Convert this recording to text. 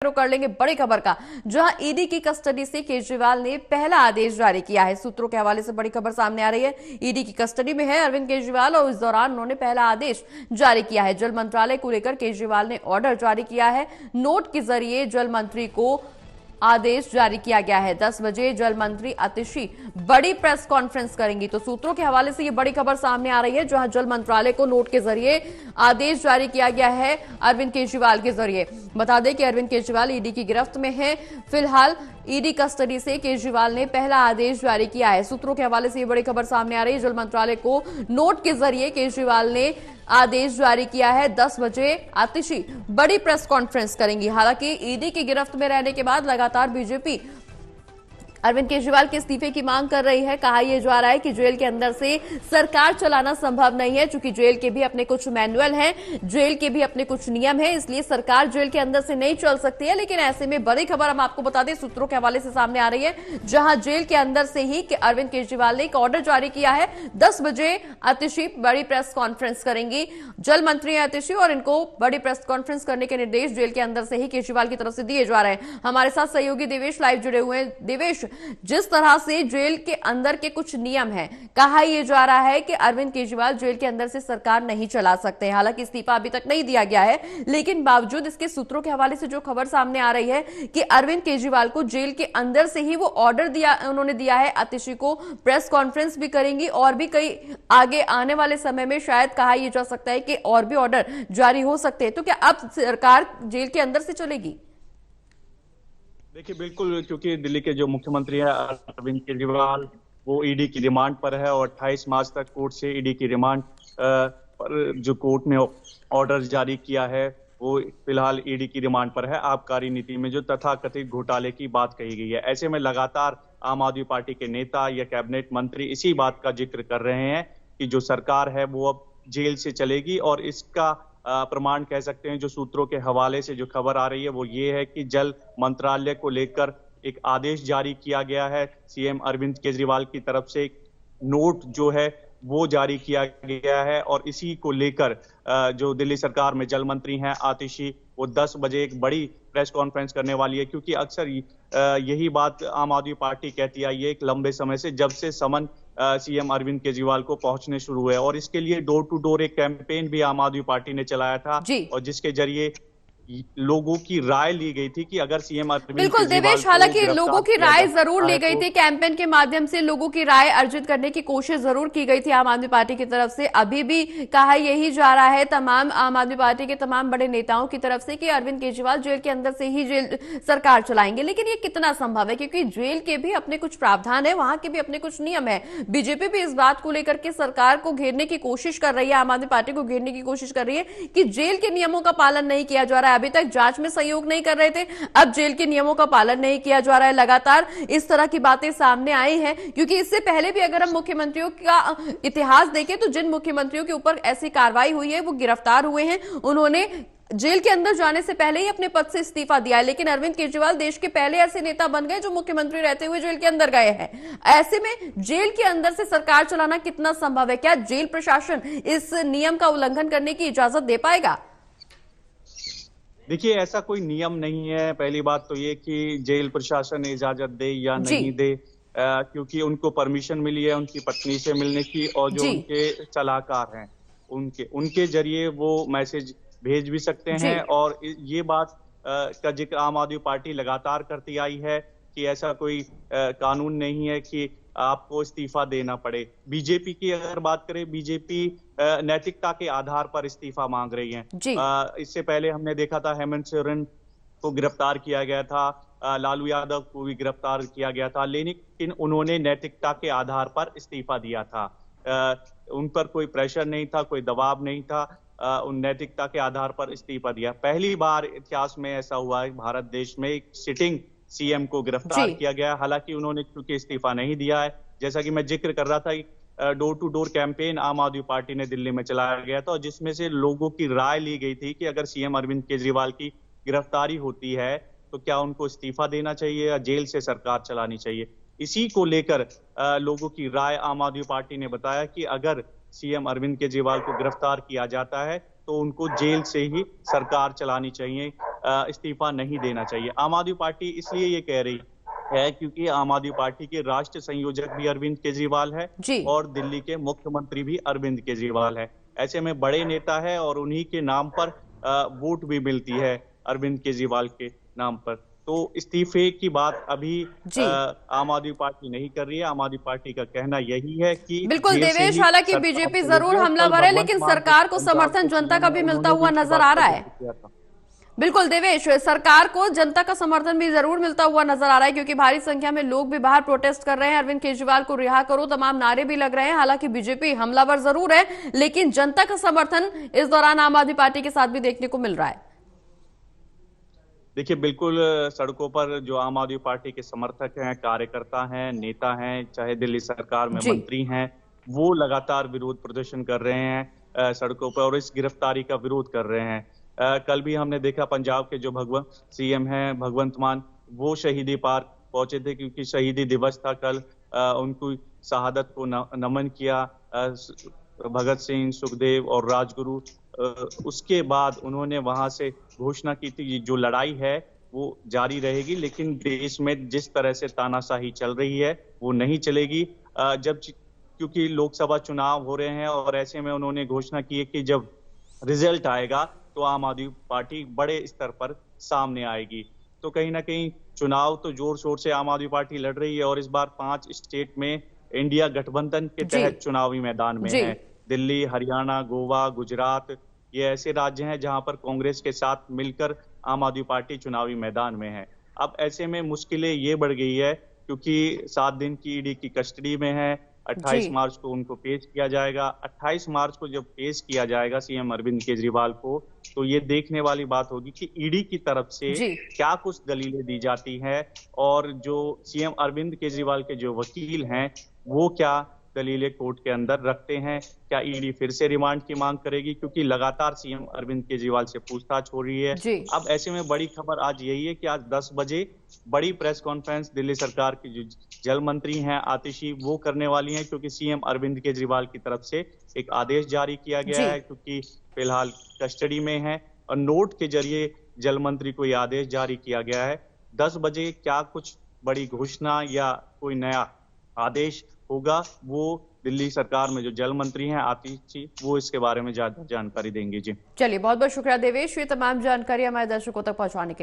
रुख कर लेंगे बड़ी खबर का, जहां ईडी की कस्टडी से केजरीवाल ने पहला आदेश जारी किया है। सूत्रों के हवाले से बड़ी खबर सामने आ रही है। ईडी की कस्टडी में है अरविंद केजरीवाल और इस दौरान उन्होंने पहला आदेश जारी किया है। जल मंत्रालय को लेकर केजरीवाल ने ऑर्डर जारी किया है। नोट के जरिए जल मंत्री को आदेश जारी किया गया है। 10 बजे जल मंत्री आतिशी बड़ी प्रेस कॉन्फ्रेंस करेंगी। तो सूत्रों के हवाले से ये बड़ी खबर सामने आ रही है, जहां जल मंत्रालय को नोट के जरिए आदेश जारी किया गया है अरविंद केजरीवाल के जरिए। बता दें कि अरविंद केजरीवाल ईडी की गिरफ्त में है। फिलहाल ईडी कस्टडी से केजरीवाल ने पहला आदेश जारी किया है। सूत्रों के हवाले से ये बड़ी खबर सामने आ रही है। जल मंत्रालय को नोट के जरिए केजरीवाल ने आदेश जारी किया है। 10 बजे आतिशी बड़ी प्रेस कॉन्फ्रेंस करेंगी। हालांकि ईडी की गिरफ्त में रहने के बाद लगातार बीजेपी अरविंद केजरीवाल के इस्तीफे की मांग कर रही है। कहा यह जा रहा है कि जेल के अंदर से सरकार चलाना संभव नहीं है, क्योंकि जेल के भी अपने कुछ मैनुअल हैं, जेल के भी अपने कुछ नियम हैं, इसलिए सरकार जेल के अंदर से नहीं चल सकती है। लेकिन ऐसे में बड़ी खबर हम आपको बता दें, सूत्रों के हवाले से सामने आ रही है, जहां जेल के अंदर से ही अरविंद केजरीवाल ने एक ऑर्डर जारी किया है। 10 बजे आतिशी बड़ी प्रेस कॉन्फ्रेंस करेंगी। जल मंत्री आतिशी और इनको बड़ी प्रेस कॉन्फ्रेंस करने के निर्देश जेल के अंदर से ही केजरीवाल की तरफ से दिए जा रहे हैं। हमारे साथ सहयोगी देवेश लाइव जुड़े हुए हैं। देवेश, जिस तरह से जेल के अंदर के कुछ नियम हैं, कहा यह जा रहा है कि अरविंद केजरीवाल जेल के अंदर से सरकार नहीं चला सकते। हालांकि इस्तीफा अभी तक नहीं दिया गया है, लेकिन बावजूद इसके सूत्रों के हवाले से जो खबर सामने आ रही है कि अरविंद केजरीवाल को जेल के अंदर से ही वो ऑर्डर उन्होंने दिया है। आतिशी को प्रेस कॉन्फ्रेंस भी करेंगी और भी कई आगे आने वाले समय में शायद कहा यह जा सकता है कि और भी ऑर्डर जारी हो सकते हैं। तो क्या अब सरकार जेल के अंदर से चलेगी? देखिए, बिल्कुल, क्योंकि दिल्ली के जो मुख्यमंत्री हैं अरविंद केजरीवाल, वो ईडी की रिमांड पर है और 28 मार्च तक कोर्ट से ईडी की रिमांड पर जो कोर्ट ने ऑर्डर जारी किया है, वो फिलहाल ईडी की रिमांड पर है। आबकारी नीति में जो तथाकथित घोटाले की बात कही गई है, ऐसे में लगातार आम आदमी पार्टी के नेता या कैबिनेट मंत्री इसी बात का जिक्र कर रहे हैं कि जो सरकार है वो अब जेल से चलेगी। और इसका प्रमाण कह सकते हैं, जो सूत्रों के हवाले से जो खबर आ रही है वो ये है कि जल मंत्रालय को लेकर एक आदेश जारी किया गया है। सीएम अरविंद केजरीवाल की तरफ से एक नोट जो है वो जारी किया गया है और इसी को लेकर जो दिल्ली सरकार में जल मंत्री हैं आतिशी, वो 10 बजे एक बड़ी प्रेस कॉन्फ्रेंस करने वाली है। क्योंकि अक्सर यही बात आम आदमी पार्टी कहती आई है एक लंबे समय से, जब से समन सीएम अरविंद केजरीवाल को पहुंचने शुरू हुए। और इसके लिए डोर टू डोर एक कैंपेन भी आम आदमी पार्टी ने चलाया था और जिसके जरिए लोगों की राय ली गई थी कि अगर सीएम अरविंद बिल्कुल देवेश, हालांकि लोगों की राय जरूर ली गई थी। कैंपेन के माध्यम से लोगों की राय अर्जित करने की कोशिश जरूर की गई थी आम आदमी पार्टी की तरफ से। अभी भी कहा यही जा रहा है तमाम आम आदमी पार्टी के तमाम बड़े नेताओं की तरफ से कि अरविंद केजरीवाल जेल के अंदर से ही जेल सरकार चलाएंगे। लेकिन ये कितना संभव है, क्योंकि जेल के भी अपने कुछ प्रावधान है, वहां के भी अपने कुछ नियम है। बीजेपी भी इस बात को लेकर के सरकार को घेरने की कोशिश कर रही है, आम आदमी पार्टी को घेरने की कोशिश कर रही है कि जेल के नियमों का पालन नहीं किया जा रहा है। अभी तक जांच में सहयोग नहीं कर रहे थे, अब जेल के नियमों का पालन नहीं किया जा रहा है। लगातार इस तरह की बातें सामने आई हैं, क्योंकि इससे पहले भी अगर हम मुख्यमंत्रियों का इतिहास देखें तो जिन मुख्यमंत्रियों के ऊपर ऐसी कार्रवाई हुई है वो गिरफ्तार हुए हैं। उन्होंने जेल के अंदर जाने से पहले ही अपने पद से इस्तीफा दिया है। लेकिन अरविंद केजरीवाल देश के पहले ऐसे नेता बन गए जो मुख्यमंत्री रहते हुए जेल के अंदर गए हैं। ऐसे में जेल के अंदर से सरकार चलाना कितना संभव है? क्या जेल प्रशासन इस नियम का उल्लंघन करने की इजाजत दे पाएगा? देखिए, ऐसा कोई नियम नहीं है। पहली बात तो ये कि जेल प्रशासन इजाजत दे या नहीं दे, क्योंकि उनको परमिशन मिली है उनकी पत्नी से मिलने की, और जो उनके सलाहकार हैं उनके जरिए वो मैसेज भेज भी सकते हैं। और ये बात का जिक्र आम आदमी पार्टी लगातार करती आई है कि ऐसा कोई कानून नहीं है कि आपको इस्तीफा देना पड़े। बीजेपी की अगर बात करें, बीजेपी नैतिकता के आधार पर इस्तीफा मांग रही है। इससे पहले हमने देखा था हेमंत सोरेन को गिरफ्तार किया गया था, लालू यादव को भी गिरफ्तार किया गया था, लेकिन उन्होंने नैतिकता के आधार पर इस्तीफा दिया था। उन पर कोई प्रेशर नहीं था, कोई दबाव नहीं था, उन नैतिकता के आधार पर इस्तीफा दिया। पहली बार इतिहास में ऐसा हुआ है, भारत देश में एक सिटिंग सीएम को गिरफ्तार किया गया। हालांकि उन्होंने चूंकि इस्तीफा नहीं दिया है, जैसा कि मैं जिक्र कर रहा था, डोर टू डोर कैंपेन आम आदमी पार्टी ने दिल्ली में चलाया गया था, और जिसमें से लोगों की राय ली गई थी कि अगर सीएम अरविंद केजरीवाल की गिरफ्तारी होती है तो क्या उनको इस्तीफा देना चाहिए या जेल से सरकार चलानी चाहिए। इसी को लेकर लोगों की राय आम आदमी पार्टी ने बताया कि अगर सीएम अरविंद केजरीवाल को गिरफ्तार किया जाता है तो उनको जेल से ही सरकार चलानी चाहिए, इस्तीफा नहीं देना चाहिए। आम आदमी पार्टी इसलिए ये कह रही है क्योंकि आम आदमी पार्टी के राष्ट्रीय संयोजक भी अरविंद केजरीवाल है जी और दिल्ली के मुख्यमंत्री भी अरविंद केजरीवाल है। ऐसे में बड़े नेता है और उन्हीं के नाम पर वोट भी मिलती है अरविंद केजरीवाल के नाम पर। तो इस्तीफे की बात अभी आम आदमी पार्टी नहीं कर रही है। आम आदमी पार्टी का कहना यही है कि बिल्कुल देवेश, हालांकि बीजेपी जरूर हमलावर है, लेकिन सरकार को समर्थन जनता का भी मिलता हुआ नजर आ रहा है। बिल्कुल देवेश, सरकार को जनता का समर्थन भी जरूर मिलता हुआ नजर आ रहा है, क्योंकि भारी संख्या में लोग भी बाहर प्रोटेस्ट कर रहे हैं, अरविंद केजरीवाल को रिहा करो तमाम नारे भी लग रहे हैं। हालांकि बीजेपी हमलावर जरूर है, लेकिन जनता का समर्थन इस दौरान आम आदमी पार्टी के साथ भी देखने को मिल रहा है। देखिए, बिल्कुल सड़कों पर जो आम आदमी पार्टी के समर्थक हैं, कार्यकर्ता हैं, नेता हैं, चाहे दिल्ली सरकार में मंत्री हैं, वो लगातार विरोध प्रदर्शन कर रहे हैं सड़कों पर और इस गिरफ्तारी का विरोध कर रहे हैं। कल भी हमने देखा पंजाब के जो सीएम हैं भगवंत मान, वो शहीदी पार्क पहुंचे थे क्योंकि शहीदी दिवस था कल। उनको शहादत को नमन किया, भगत सिंह, सुखदेव और राजगुरु। उसके बाद उन्होंने वहां से घोषणा की थी जो लड़ाई है वो जारी रहेगी, लेकिन देश में जिस तरह से तानाशाही चल रही है वो नहीं चलेगी। क्योंकि लोकसभा चुनाव हो रहे हैं और ऐसे में उन्होंने घोषणा की है कि जब रिजल्ट आएगा तो आम आदमी पार्टी बड़े स्तर पर सामने आएगी। तो कहीं ना कहीं चुनाव तो जोर शोर से आम आदमी पार्टी लड़ रही है और इस बार 5 स्टेट में इंडिया गठबंधन के तहत चुनावी मैदान में है। दिल्ली, हरियाणा, गोवा, गुजरात, ये ऐसे राज्य हैं जहां पर कांग्रेस के साथ मिलकर आम आदमी पार्टी चुनावी मैदान में है। अब ऐसे में मुश्किलें ये बढ़ गई है क्योंकि 7 दिन की ईडी की कस्टडी में है। 28 मार्च को उनको पेश किया जाएगा। 28 मार्च को जब पेश किया जाएगा सीएम अरविंद केजरीवाल को, तो ये देखने वाली बात होगी कि ईडी की तरफ से क्या कुछ दलीलें दी जाती हैं और जो सीएम अरविंद केजरीवाल के जो वकील हैं वो क्या दलीलें कोर्ट के अंदर रखते हैं। क्या ईडी फिर से रिमांड की मांग करेगी, क्योंकि लगातार सीएम अरविंद केजरीवाल से पूछताछ हो रही है। अब ऐसे में बड़ी खबर आज यही है कि आज 10 बजे बड़ी प्रेस कॉन्फ्रेंस दिल्ली सरकार की जो जल मंत्री हैं आतिशी वो करने वाली हैं, क्योंकि सीएम अरविंद केजरीवाल की तरफ से एक आदेश जारी किया गया है, क्योंकि फिलहाल कस्टडी में है और नोट के जरिए जल मंत्री को यह आदेश जारी किया गया है। 10 बजे क्या कुछ बड़ी घोषणा या कोई नया आदेश होगा, वो दिल्ली सरकार में जो जल मंत्री हैं आतिशी वो इसके बारे में ज्यादा जानकारी देंगे। जी चलिए, बहुत बहुत शुक्रिया देवेश, ये तमाम जानकारी हमारे दर्शकों तक पहुंचाने के लिए।